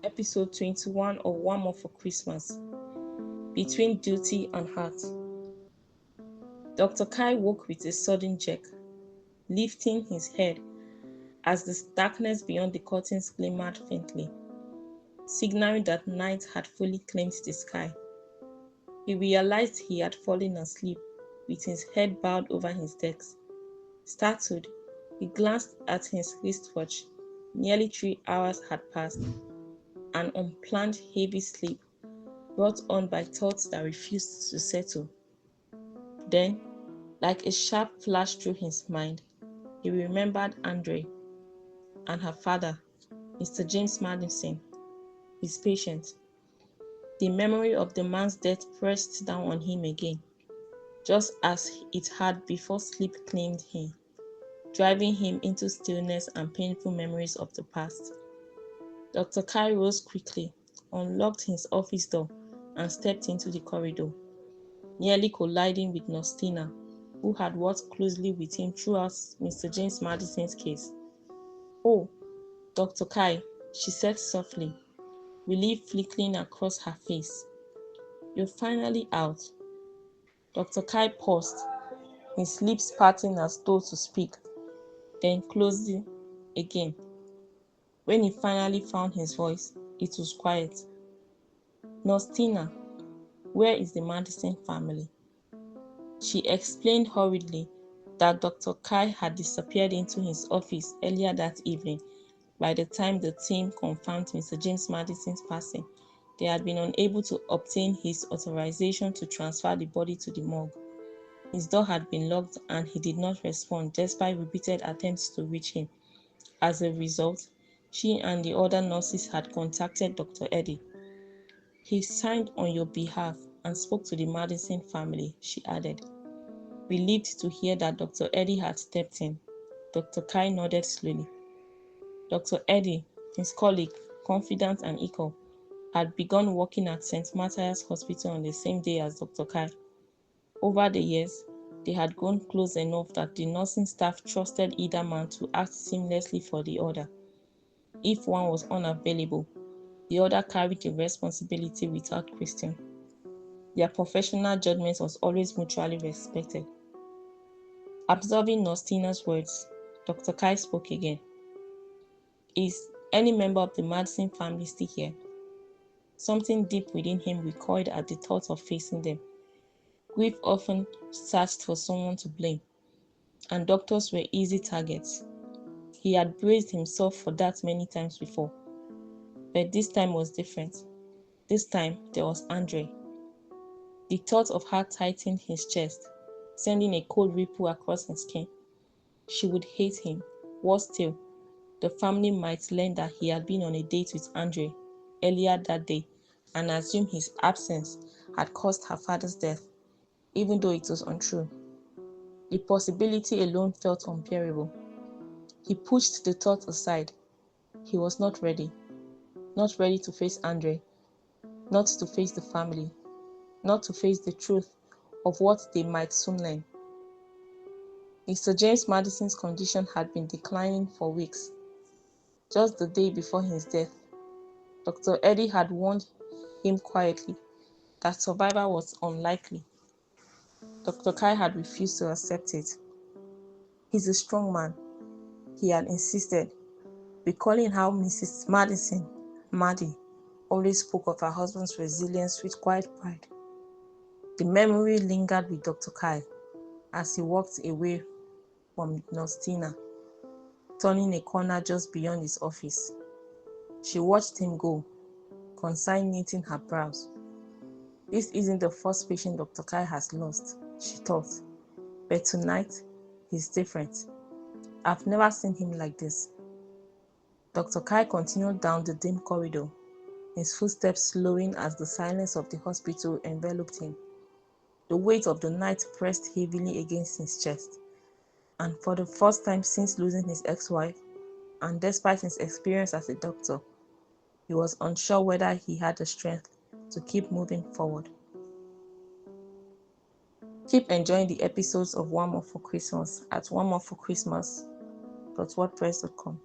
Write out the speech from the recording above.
episode 21 of One More for Christmas, Between Duty and Heart. Dr. Kai woke with a sudden jerk, lifting his head as the darkness beyond the curtains glimmered faintly, signaling that night had fully claimed the sky. He realized he had fallen asleep with his head bowed over his desk. Startled, he glanced at his wristwatch. Nearly 3 hours had passed, an unplanned heavy sleep brought on by thoughts that refused to settle. Then, like a sharp flash through his mind, he remembered André and her father, Mr. James Madison, his patient. The memory of the man's death pressed down on him again, just as it had before sleep claimed him, driving him into stillness and painful memories of the past. Dr. Kai rose quickly, unlocked his office door, and stepped into the corridor, nearly colliding with Nostina, who had worked closely with him throughout Mr. James Madison's case. "Oh, Dr. Kai," she said softly, relief flickering across her face. "You're finally out." Dr. Kai paused, his lips parting as though to speak, then closed again. When he finally found his voice, it was quiet. "Nostina, where is the Madison family?" She explained hurriedly that Dr. Kai had disappeared into his office earlier that evening. By the time the team confirmed Mr. James Madison's passing, they had been unable to obtain his authorization to transfer the body to the morgue. His door had been locked and he did not respond despite repeated attempts to reach him. As a result, she and the other nurses had contacted Dr. Eddie. "He signed on your behalf and spoke to the Madison family," she added. Relieved to hear that Dr. Eddie had stepped in, Dr. Kai nodded slowly. Dr. Eddie, his colleague, confidant and equal, had begun working at St. Matthias Hospital on the same day as Dr. Kai. Over the years, they had grown close enough that the nursing staff trusted either man to act seamlessly for the other. If one was unavailable, the other carried the responsibility without question. Their professional judgment was always mutually respected. Absorbing Nostina's words, Dr. Kai spoke again. "Is any member of the Madison family still here?" Something deep within him recoiled at the thought of facing them. Grief often searched for someone to blame, and doctors were easy targets. He had braced himself for that many times before. But this time was different. This time there was André. The thought of her tightened his chest, sending a cold ripple across his skin. She would hate him. Worse still, the family might learn that he had been on a date with André earlier that day and assume his absence had caused her father's death, even though it was untrue. The possibility alone felt unbearable. He pushed the thought aside. He was not ready. Not ready to face André, not to face the family, not to face the truth of what they might soon learn. Mr. James Madison's condition had been declining for weeks. Just the day before his death, Dr. Eddie had warned him quietly that survival was unlikely. Dr. Kai had refused to accept it. "He's a strong man," he had insisted, recalling how Mrs. Madison, Maddie, always spoke of her husband's resilience with quiet pride. The memory lingered with Dr. Kai as he walked away from Nostina, turning a corner just beyond his office. She watched him go, consigned knitting her brows. This isn't the first patient Dr. Kai has lost, she thought, but tonight he's different. I've never seen him like this. Dr. Kai continued down the dim corridor, his footsteps slowing as the silence of the hospital enveloped him. The weight of the night pressed heavily against his chest, and for the first time since losing his ex-wife, and despite his experience as a doctor, he was unsure whether he had the strength to keep moving forward. Keep enjoying the episodes of One More for Christmas at onemoreforchristmas.wordpress.com.